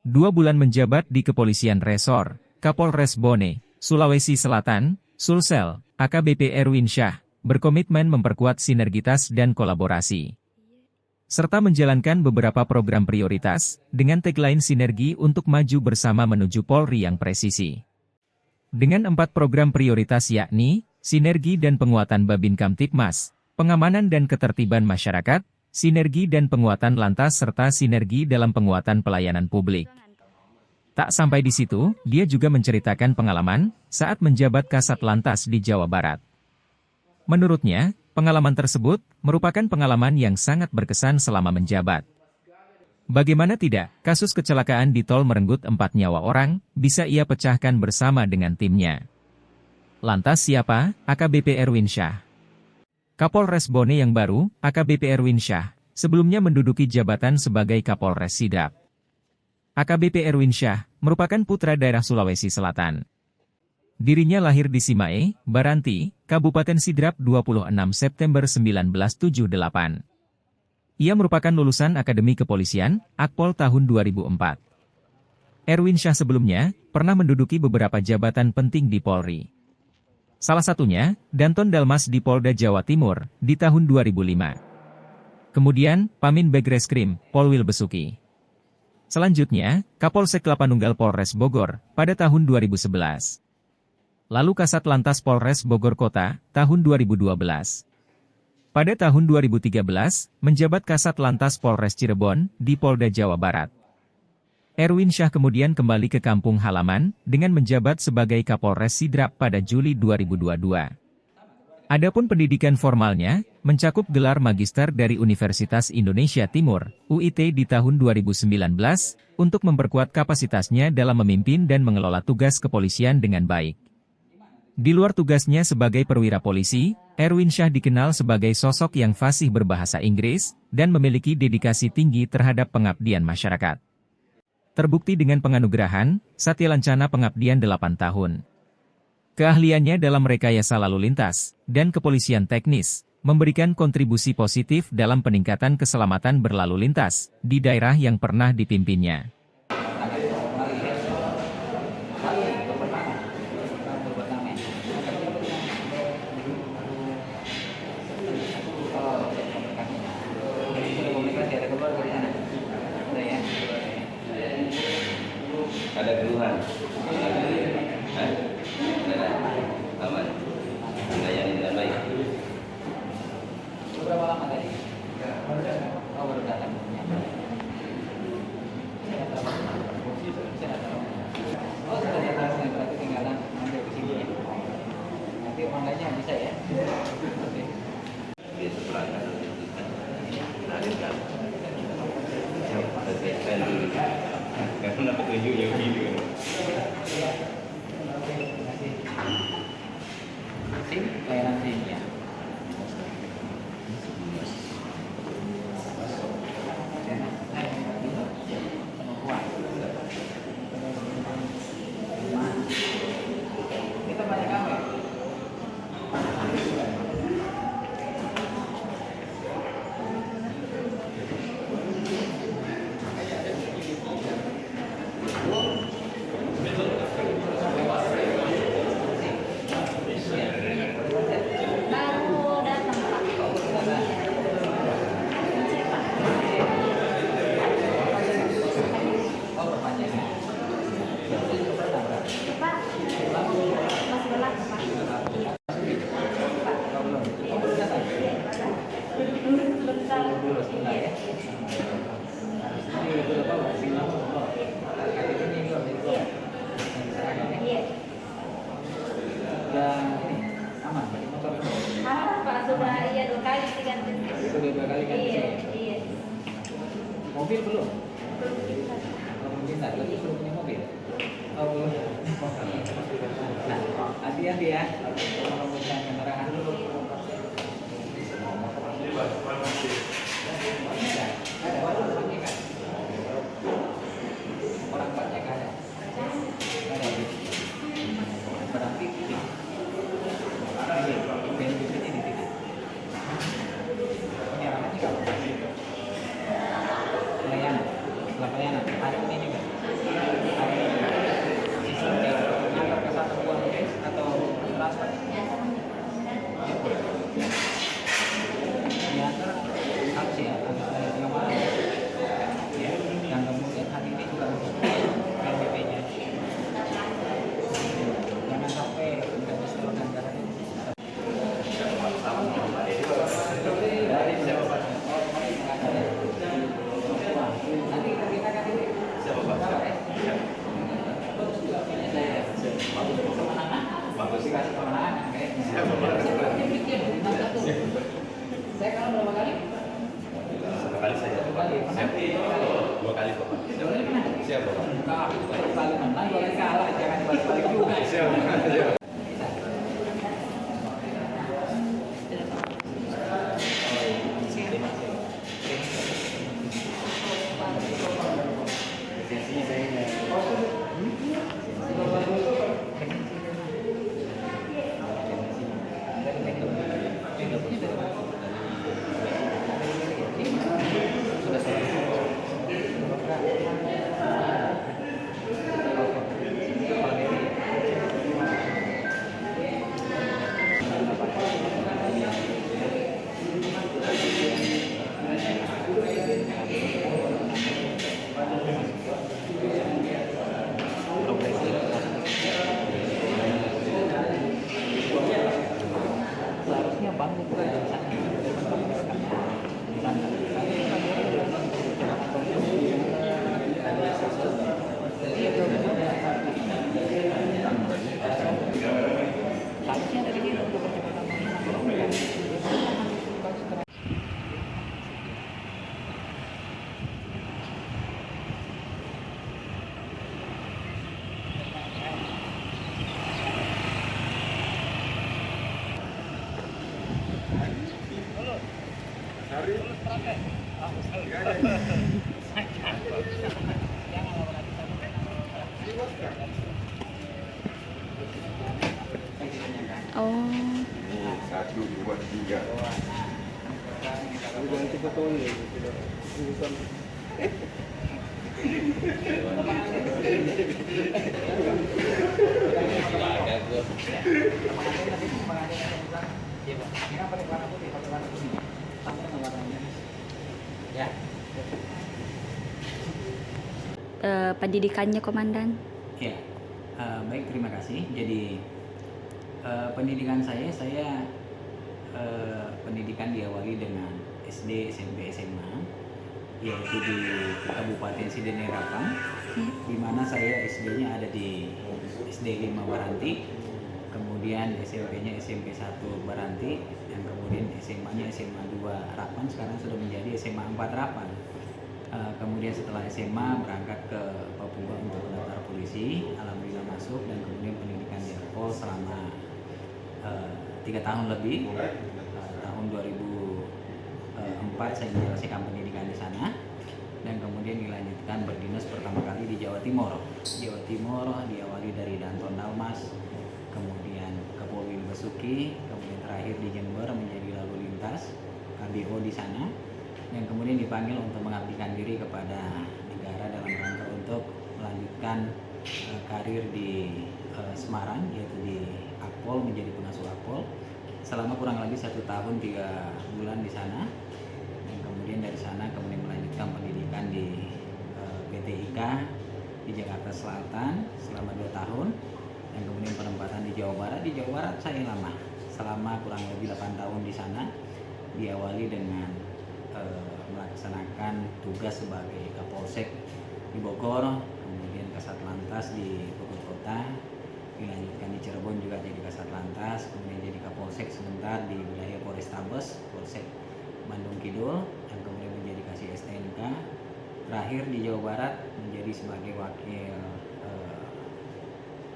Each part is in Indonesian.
2 bulan menjabat di Kepolisian Resor, Kapolres Bone, Sulawesi Selatan, Sulsel, AKBP Erwin Syah, berkomitmen memperkuat sinergitas dan kolaborasi, serta menjalankan beberapa program prioritas, dengan tagline sinergi untuk maju bersama menuju Polri yang presisi. Dengan 4 program prioritas yakni, sinergi dan penguatan Babin Kamtipmas, pengamanan dan ketertiban masyarakat, sinergi dan penguatan lantas serta sinergi dalam penguatan pelayanan publik. Tak sampai di situ, dia juga menceritakan pengalaman saat menjabat Kasat Lantas di Jawa Barat. Menurutnya, pengalaman tersebut merupakan pengalaman yang sangat berkesan selama menjabat. Bagaimana tidak, kasus kecelakaan di tol merenggut 4 nyawa orang, bisa ia pecahkan bersama dengan timnya. Lantas siapa? AKBP Erwin Syah. Kapolres Bone yang baru, AKBP Erwin Syah, sebelumnya menduduki jabatan sebagai Kapolres Sidrap. AKBP Erwin Syah merupakan putra daerah Sulawesi Selatan. Dirinya lahir di Simae, Baranti, Kabupaten Sidrap 26 September 1978. Ia merupakan lulusan Akademi Kepolisian, Akpol tahun 2004. Erwin Syah sebelumnya pernah menduduki beberapa jabatan penting di Polri. Salah satunya, Danton Dalmas di Polda Jawa Timur, di tahun 2005. Kemudian, Pamin Begreskrim, Polwil Besuki. Selanjutnya, Kapolsek Lapanunggal Polres Bogor, pada tahun 2011. Lalu Kasat Lantas Polres Bogor Kota, tahun 2012. Pada tahun 2013, menjabat Kasat Lantas Polres Cirebon, di Polda Jawa Barat. Erwin Syah kemudian kembali ke kampung halaman, dengan menjabat sebagai Kapolres Sidrap pada Juli 2022. Adapun pendidikan formalnya, mencakup gelar magister dari Universitas Indonesia Timur, UIT di tahun 2019, untuk memperkuat kapasitasnya dalam memimpin dan mengelola tugas kepolisian dengan baik. Di luar tugasnya sebagai perwira polisi, Erwin Syah dikenal sebagai sosok yang fasih berbahasa Inggris, dan memiliki dedikasi tinggi terhadap pengabdian masyarakat. Terbukti dengan penganugerahan Satya Lancana Pengabdian 8 tahun. Keahliannya dalam rekayasa lalu lintas dan kepolisian teknis memberikan kontribusi positif dalam peningkatan keselamatan berlalu lintas di daerah yang pernah dipimpinnya. Ada keluhan. Aman. Melayani dengan baik. Berapa lama tadi? Oh, baru datang. Oh, sudah datang, berarti tinggalan ambil ke sini ya. Nanti online-nya bisa ya. Oke. Dia seperangkat hadirkan. Karena petunjuknya video. SIM, layanan SIM ya. Kita banyak kamera. Sudah iya 2 kali sih kan. Sudah 2 kali kan? Iya. Mobil belum? Belum. Oh, mungkin tak lagi suruh punya mobil. Oh, belum. Nah, hati-hati ya. Kalau bukan penerangan dulu. Ada orang pakai kan? Orang pakai kan ada? Ada. Berarti ini. Bensinnya di sini. Penyerangan juga. Pelayanan. Setelah pelayanan, ada ini juga. sistemnya ngantar ke satuan des atau transfer diantar harus ya yang mana ya, dan kemudian hari ini juga harus LPP-nya jangan sampai nggak disetorkan karena ini nanti kita kan ini Siapa Pak? bagus sih kasih kemenangan kayaknya. Siapa Pak? Saya kalau berapa kali? Satu kali saja. Satu kali. Siap. Dua kali Pak. Dua kali menang. Siap Pak. Nah, satu kali menang, dua kali kalah, jangan balik juga. Siap. Siap. Seharusnya bank itu di harusnya dari sini untuk percepatan Oh. 1, 2, 3. Ya. Pendidikannya komandan. Ya, baik terima kasih. Jadi pendidikan saya pendidikan diawali dengan SD, SMP, SMA, yaitu di Kabupaten Sidenirapang, di mana saya SD-nya ada di SD 5 Baranti, kemudian SMP-nya SMP 1 Baranti, dan kemudian SMA-nya SMA 2 Rapang, sekarang sudah menjadi SMA 4 Rapang. Kemudian setelah SMA berangkat ke Papua untuk mendaftar polisi, alhamdulillah masuk, dan kemudian pendidikan di Akpol selama 3 tahun lebih. Tahun 2004 saya menyelesaikan pendidikan di sana, dan kemudian dilanjutkan berdinas pertama kali di Jawa Timur. Jawa Timur diawali dari Danton Dalmas, kemudian ke Polwil Besuki, kemudian terakhir di Jember menjadi lalu lintas KBO di sana, dan kemudian dipanggil untuk mengabdikan diri kepada negara dalam rangka untuk melanjutkan karir di Semarang, yaitu di Akpol, menjadi pengasuh Akpol selama kurang lebih 1 tahun 3 bulan di sana, dan kemudian dari sana kemudian melanjutkan pendidikan di PT IKA di Jakarta Selatan selama 2 tahun, dan kemudian penempatan di Jawa Barat. Di Jawa Barat saya lama, selama kurang lebih 8 tahun di sana, diawali dengan melaksanakan tugas sebagai Kapolsek di Bogor, kemudian Kasat Lantas di Bogor Kota, dilanjutkan di Cirebon juga jadi Kasat Lantas, kemudian jadi Kapolsek sebentar di wilayah Polrestabes, Polsek Bandung Kidul, dan kemudian menjadi Kasih STNK. Terakhir di Jawa Barat menjadi sebagai Wakil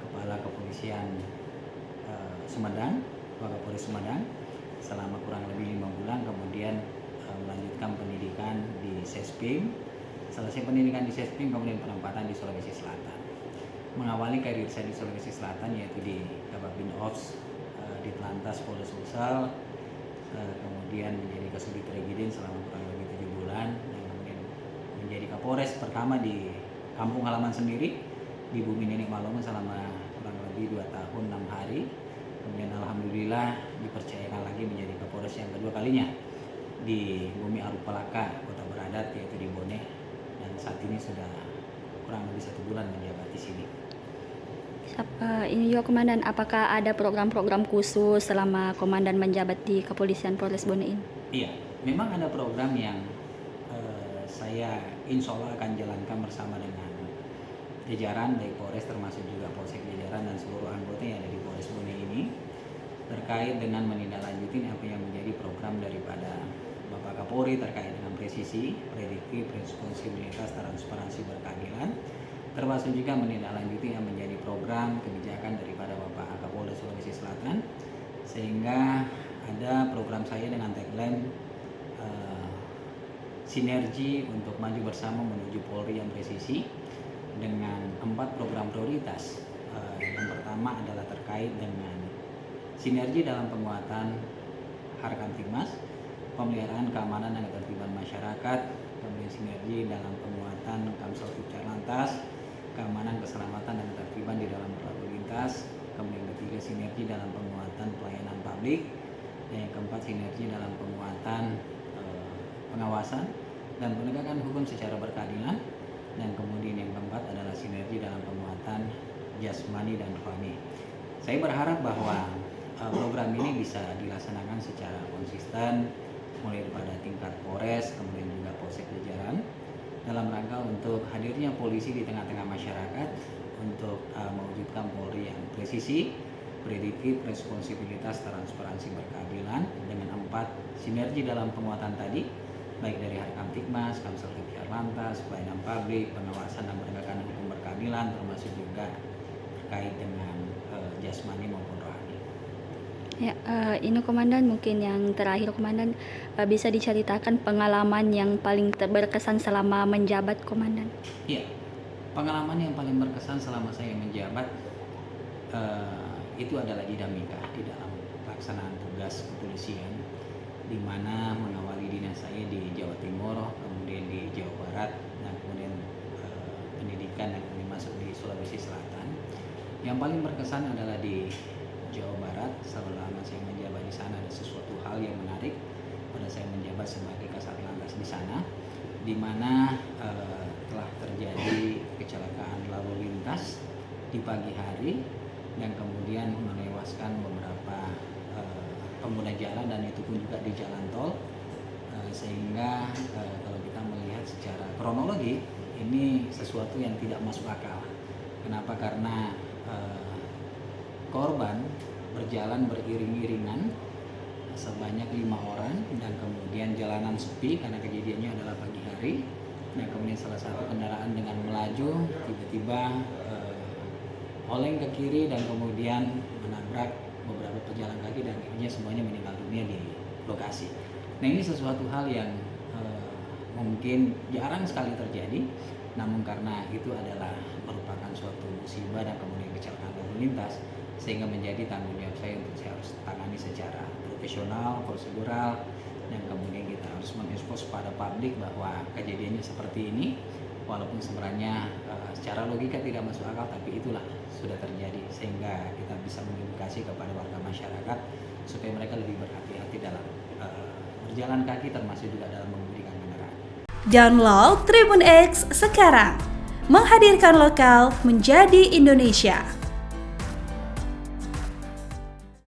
Kepala Kepolisian Sumedang, Wakapolres Sumedang selama kurang lebih 5 bulan, kemudian melanjutkan pendidikan di Sespim. Selesai pendidikan di Sespim, kemudian penempatan di Sulawesi Selatan. Mengawali karir saya di Sulawesi Selatan yaitu di Kababin Ops di Telantas Polres Sulsel, kemudian menjadi Kasubdit Regidin selama kurang lebih 7 bulan, dan kemudian menjadi Kapolres pertama di kampung halaman sendiri, di Bumi Nenek Malongo selama kurang lebih 2 tahun 6 hari. Kemudian alhamdulillah dipercayakan lagi menjadi Kapolres yang kedua kalinya di Bumi Arupalaka, kota beradat yaitu di Bone, dan saat ini sudah kurang lebih 1 bulan menjabat di sini. Ini juga Komandan, apakah ada program-program khusus selama Komandan menjabat di Kepolisian Polres Bone ini? Iya, memang ada program yang saya insya Allah akan jalankan bersama dengan jajaran baik Polres termasuk juga Polsek jajaran dan seluruh anggota yang ada di Polres Bone ini, terkait dengan menindaklanjuti apa yang menjadi program daripada Bapak Kapolri terkait dengan presisi, prediktif, responsibilitas, transparansi, berkeadilan, termasuk juga menindaklanjuti yang menjadi program kebijakan daripada Bapak Kapolda Sulawesi Selatan, sehingga ada program saya dengan tagline sinergi untuk maju bersama menuju Polri yang presisi dengan 4 program prioritas. Yang pertama adalah terkait dengan sinergi dalam penguatan Harkamtibmas, pemeliharaan keamanan dan ketertiban masyarakat, kemudian sinergi dalam penguatan Kamsel Lantas, keamanan, keselamatan dan ketertiban di dalam berlalu lintas, kemudian ketiga sinergi dalam penguatan pelayanan publik, dan yang keempat sinergi dalam penguatan pengawasan dan penegakan hukum secara berkeadilan, dan kemudian yang keempat adalah sinergi dalam penguatan jasmani dan rohani. Saya berharap bahwa program ini bisa dilaksanakan secara konsisten mulai daripada tingkat Polres, kemudian juga Polsek jajaran, dalam rangka untuk hadirnya polisi di tengah-tengah masyarakat untuk mewujudkan Polri yang presisi, prediktif, responsibilitas, transparansi, berkeadilan dengan 4 sinergi dalam penguatan tadi, baik dari Harkamtibmas, Kamsel Lantas, pelayanan publik, pengawasan dan penegakan hukum berkeadilan, termasuk juga terkait dengan jasmani maupun rohani. Ya, ini Komandan, mungkin yang terakhir Komandan, bisa diceritakan pengalaman yang paling berkesan selama menjabat Komandan? Iya, pengalaman yang paling berkesan selama saya menjabat itu adalah dinamika di dalam pelaksanaan tugas kepolisian, di mana mengawali dinas saya di Jawa Timur, kemudian di Jawa Barat, dan kemudian pendidikan dan kemudian masuk di Sulawesi Selatan. Yang paling berkesan adalah di Jawa Barat. Selama saya menjabat di sana ada sesuatu hal yang menarik pada saya menjabat sebagai Kasat Lantas di sana, di mana telah terjadi kecelakaan lalu lintas di pagi hari dan kemudian menewaskan beberapa pengguna jalan, dan itu pun juga di jalan tol, sehingga kalau kita melihat secara kronologi ini sesuatu yang tidak masuk akal. Kenapa? Karena korban berjalan beriring-iringan sebanyak 5 orang, dan kemudian jalanan sepi karena kejadiannya adalah pagi hari. Nah, kemudian salah satu kendaraan dengan melaju tiba-tiba oleng ke kiri dan kemudian menabrak beberapa pejalan kaki, dan akhirnya semuanya meninggal dunia di lokasi. Nah, ini sesuatu hal yang mungkin jarang sekali terjadi, namun karena itu adalah merupakan suatu musibah dan kemudian kecelakaan lalu lintas, sehingga menjadi tanggung jawab saya untuk saya harus tangani secara profesional, prosedural, dan kemudian kita harus mengekspos pada publik bahwa kejadiannya seperti ini, walaupun sebenarnya secara logika tidak masuk akal, tapi itulah sudah terjadi, sehingga kita bisa mengedukasi kepada warga masyarakat supaya mereka lebih berhati-hati dalam berjalan kaki, termasuk juga dalam mengemudikan kendaraan. Download Tribun X sekarang, menghadirkan lokal menjadi Indonesia.